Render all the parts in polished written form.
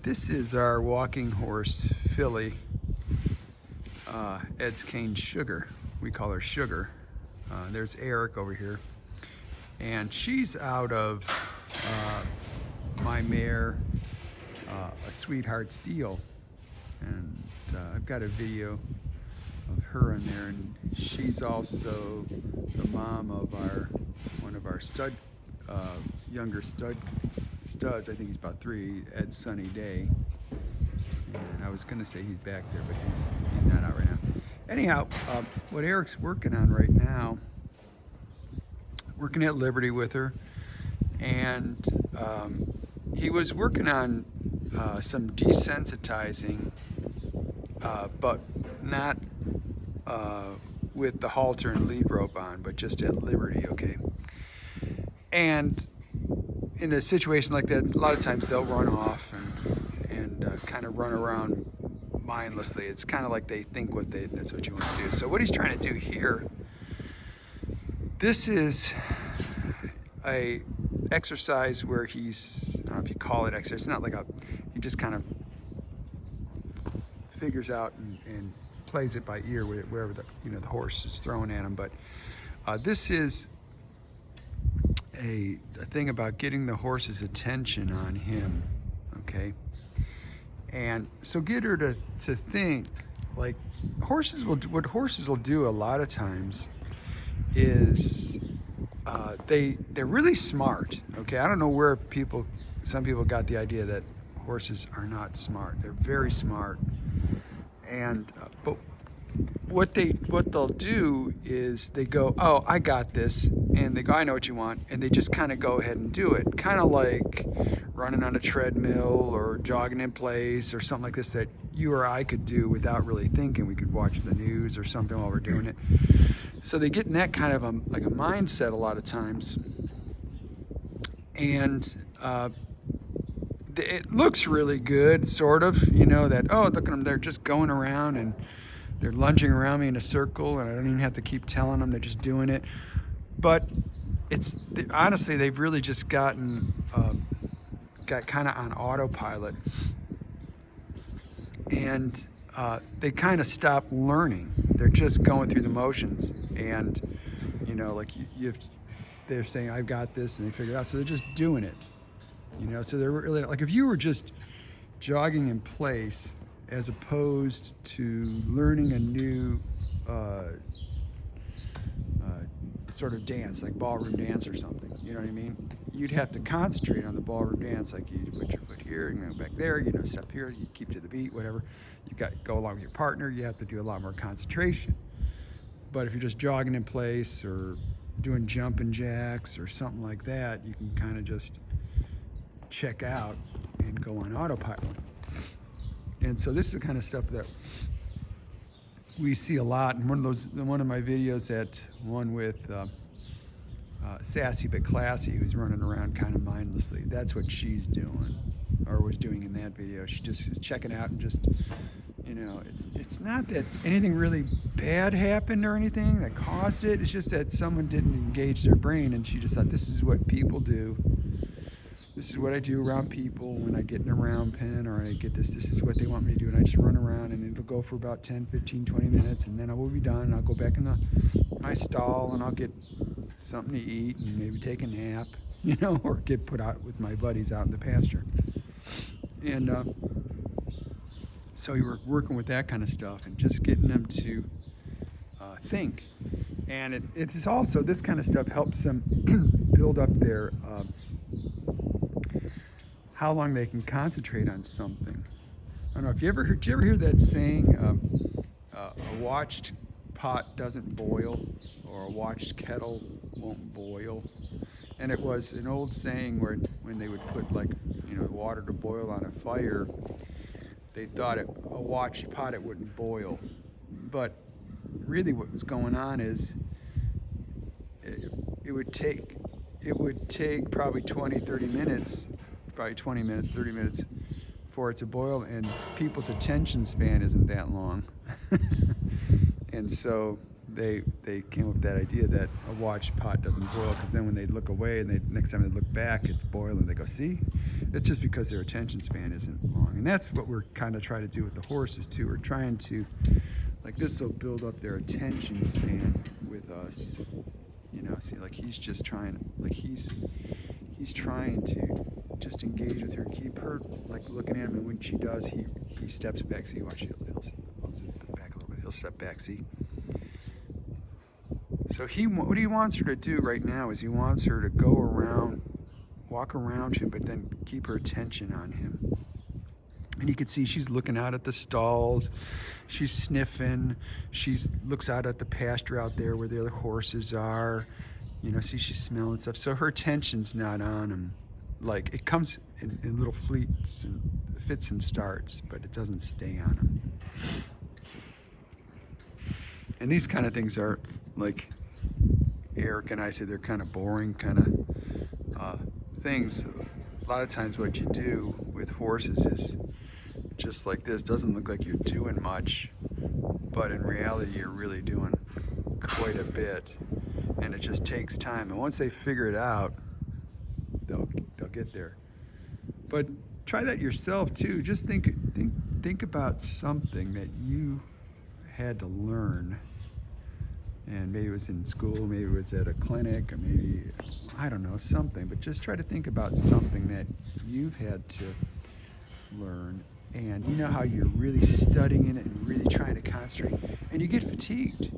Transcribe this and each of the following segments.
This is our walking horse, filly, Ed's Cane Sugar. We call her Sugar. There's Eric over here. And she's out of my mare, a Sweetheart Steel. And I've got a video of her in there, and she's also the mom of one of our younger studs. I think he's about 3, Ed Sunny Day. And I was gonna say he's back there, but he's not out right now. Anyhow, what Eric's working on right now, working at Liberty with her, and he was working on some desensitizing, but not with the halter and lead rope on, but just at Liberty, okay? And in a situation like that, a lot of times they'll run off and kind of run around mindlessly. It's kind of like they think that's what you want to do. So what he's trying to do here, this is a exercise where he's, I don't know if you call it exercise, it's not like he just kind of figures out and plays it by ear wherever the horse is throwing at him. But this is a thing about getting the horse's attention on him, okay? And so get her to think, like, what horses will do a lot of times is they're really smart, okay? I don't know where some people got the idea that horses are not smart. They're very smart. And but what they'll do is they go, oh, I got this, and they go, I know what you want, and they just kind of go ahead and do it, kind of like running on a treadmill or jogging in place or something like this that you or I could do without really thinking. We could watch the news or something while we're doing it. So they get in that kind of like a mindset a lot of times, and it looks really good, sort of, that, oh, look at them, they're just going around and they're lunging around me in a circle, and I don't even have to keep telling them, they're just doing it. But honestly, they've really just got kind of on autopilot, and they kind of stop learning. They're just going through the motions, and like they're saying, I've got this, and they figure it out, so they're just doing it. So they're really, like, if you were just jogging in place as opposed to learning a new sort of dance, like ballroom dance or something, you know what I mean? You'd have to concentrate on the ballroom dance, like you put your foot here and go back there, step here, you keep to the beat, whatever. You got to go along with your partner, you have to do a lot more concentration. But if you're just jogging in place or doing jumping jacks or something like that, you can kind of just check out and go on autopilot. And so this is the kind of stuff that we see a lot. And one of my videos, one with Sassy but Classy, who's running around kind of mindlessly, that's what she's doing, or was doing in that video. She just was checking out and just, it's not that anything really bad happened or anything that caused it. It's just that someone didn't engage their brain, and she just thought, this is what people do. This is what I do around people when I get in a round pen, or I get this is what they want me to do, and I just run around, and it'll go for about 10, 15, 20 minutes, and then I will be done, and I'll go back in my stall, and I'll get something to eat, and maybe take a nap, or get put out with my buddies out in the pasture. And so you were working with that kind of stuff, and just getting them to think. And it's also, this kind of stuff helps them build up their how long they can concentrate on something. I don't know if did you ever hear that saying, a watched pot doesn't boil, or a watched kettle won't boil? And it was an old saying where when they would put, like, water to boil on a fire, they thought a watched pot, it wouldn't boil. But really what was going on is it would take probably 20, 30 minutes, probably 20 minutes, 30 minutes for it to boil, and people's attention span isn't that long. And so they came up with that idea that a watch pot doesn't boil, because then when they look away and next time they look back, it's boiling. They go, see, it's just because their attention span isn't long. And that's what we're kind of trying to do with the horses too. We're trying to, like, this will build up their attention span with us. You know, see, like he's just trying, like he's trying to just engage with her, keep her like looking at him, and when she does, he steps back. See, watch, he'll go back a little bit. He'll step back. See. So what he wants her to do right now is he wants her to go around, walk around him, but then keep her attention on him. And you can see she's looking out at the stalls, she's sniffing, she looks out at the pasture out there where the other horses are. You know, see, she's smelling stuff. So her attention's not on him. Like, it comes in little fits and starts, but it doesn't stay on him. And these kind of things are, like Eric and I say, they're kind of boring kind of things. A lot of times what you do with horses is just like this. Doesn't look like you're doing much, but in reality you're really doing quite a bit, and it just takes time. And once they figure it out, they'll get there. But try that yourself too. Just think about something that you had to learn, and maybe it was in school, maybe it was at a clinic, or maybe, I don't know, something. But just try to think about something that you've had to learn, and you know how you're really studying it and really trying to concentrate, and you get fatigued.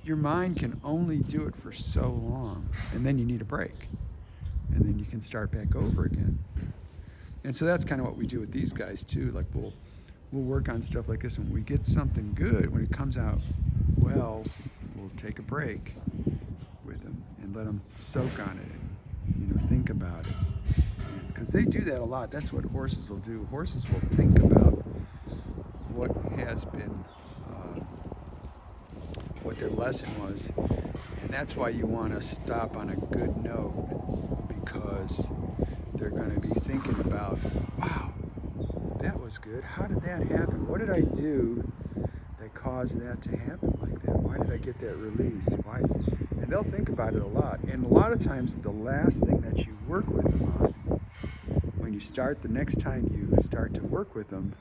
Your mind can only do it for so long, and then you need a break, and then you can start back over again. And so that's kind of what we do with these guys too. Like, we'll work on stuff like this, and when we get something good, when it comes out well, we'll take a break with them and let them soak on it, and, you know, think about it. Because they do that a lot. That's what horses will do. Horses will think about what has been, what their lesson was. And that's why you want to stop on a good note, because they're going to be thinking about, wow, that was good. How did that happen? What did I do that caused that to happen like that? Why did I get that release? Why? And they'll think about it a lot. And a lot of times the last thing that you work with them on, when you start, the next time you start to work with them,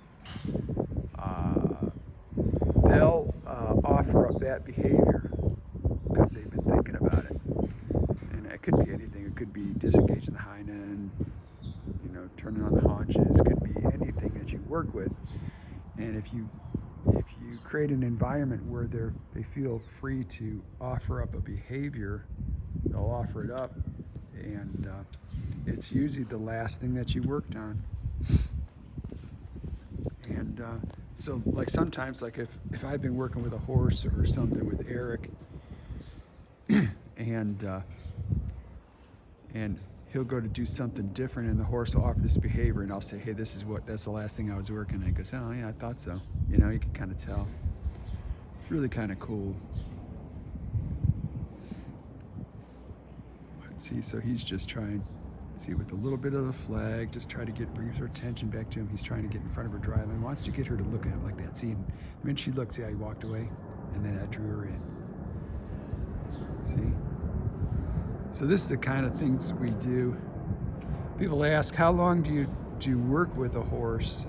they'll offer up that behavior because they've been thinking about it. And it could be anything. It could be disengaging the hind end, you know, turning on the haunches. It could be anything that you work with. And if you create an environment where they feel free to offer up a behavior, they'll offer it up, and it's usually the last thing that you worked on. And so, like, sometimes, like if I've been working with a horse or something with Eric, and he'll go to do something different, and the horse will offer this behavior, and I'll say, hey, that's the last thing I was working on. He goes, oh yeah, I thought so. You know, you can kind of tell. It's really kind of cool. Let's see, so he's just trying, see, with a little bit of the flag, just try to bring her attention back to him. He's trying to get in front of her drive and wants to get her to look at him like that. See, and the minute she looked, see how he walked away, and then I drew her in. See? So this is the kind of things we do. People ask, how long do you work with a horse,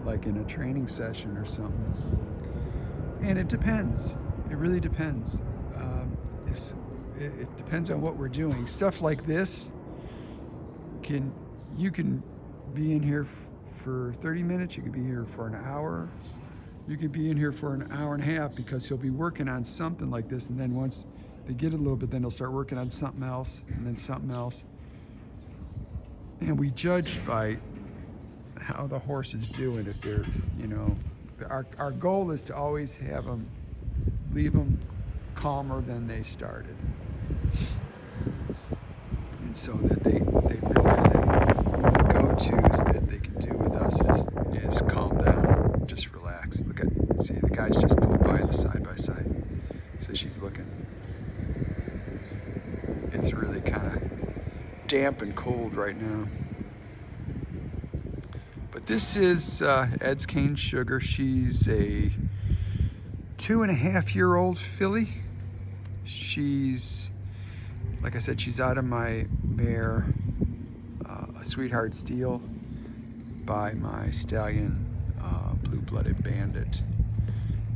like in a training session or something? And it depends. It really depends. It depends on what we're doing. Stuff like this, you can be in here for 30 minutes. You could be here for an hour. You could be in here for an hour and a half, because he'll be working on something like this, and then once they get a little bit, then they'll start working on something else, and then something else. And we judge by how the horse is doing. If they're, you know, our goal is to always leave them calmer than they started. And so that they realize that one of the go-tos that they can do with us is calm down, just relax. Look at, see, the guy's just pulled by in the side-by-side. So she's looking. It's really kind of damp and cold right now. But this is Ed's Cane Sugar. She's a 2.5-year-old filly. She's, like I said, she's out of my mare, a Sweetheart Steel, by my stallion, Blue-Blooded Bandit.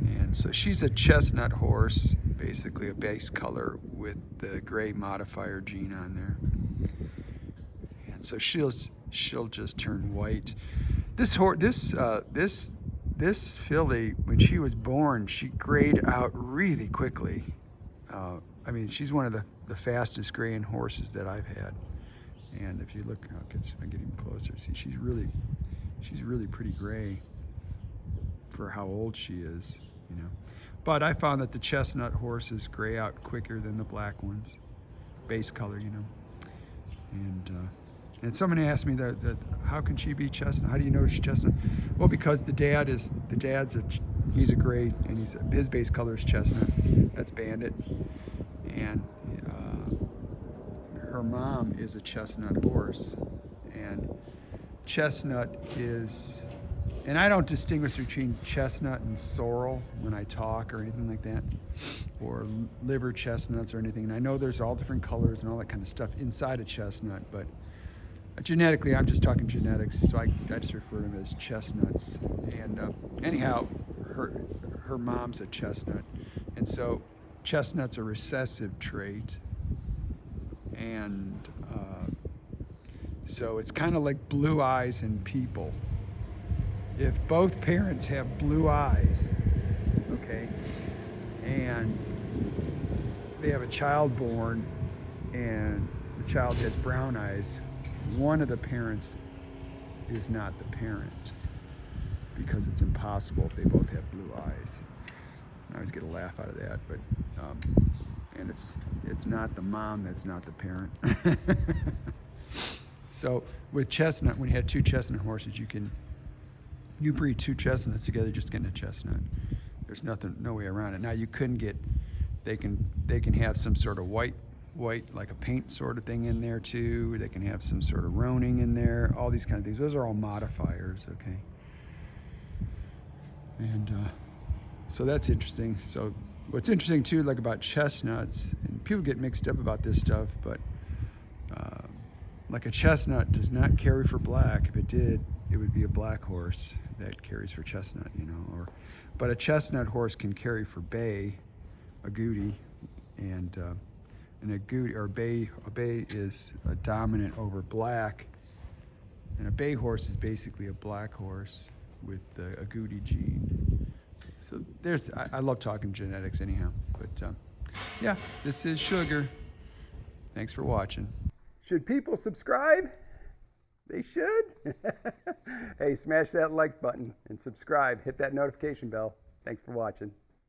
And so she's a chestnut horse, basically a base color with the gray modifier gene on there. And so she'll just turn white. This filly, when she was born, she grayed out really quickly. I mean, she's one of the fastest graying horses that I've had. And if you look, if I get even closer, see, she's really pretty gray for how old she is, you know. But I found that the chestnut horses gray out quicker than the black ones, base color, you know. And someone asked me that how can she be chestnut? How do you know she's chestnut? Well, because he's a gray, and his base color is chestnut. That's Bandit, and her mom is a chestnut horse, and chestnut is, and I don't distinguish between chestnut and sorrel when I talk or anything like that, or liver chestnuts or anything. And I know there's all different colors and all that kind of stuff inside a chestnut, but genetically, I'm just talking genetics, so I just refer to them as chestnuts. And anyhow, her mom's a chestnut, and so chestnut's a recessive trait, and so it's kind of like blue eyes in people. If both parents have blue eyes, okay, and they have a child born and the child has brown eyes, one of the parents is not the parent, because it's impossible if they both have blue eyes. I always get a laugh out of that, but and it's not the mom that's not the parent. So with chestnut, when you had two chestnut horses, you breed two chestnuts together, just getting a chestnut. There's no way around it. Now you couldn't get, they can have some sort of white, like a paint sort of thing in there too. They can have some sort of roaning in there, all these kind of things. Those are all modifiers, okay? And so that's interesting. So what's interesting too, like about chestnuts, and people get mixed up about this stuff, but like a chestnut does not carry for black. If it did, it would be a black horse that carries for chestnut, you know. But a chestnut horse can carry for bay, agouti, and a agouti or a bay is a dominant over black, and a bay horse is basically a black horse with the agouti gene. So I love talking genetics anyhow. But yeah, this is Sugar. Thanks for watching. Should people subscribe? They should. Hey, smash that like button and subscribe. Hit that notification bell. Thanks for watching.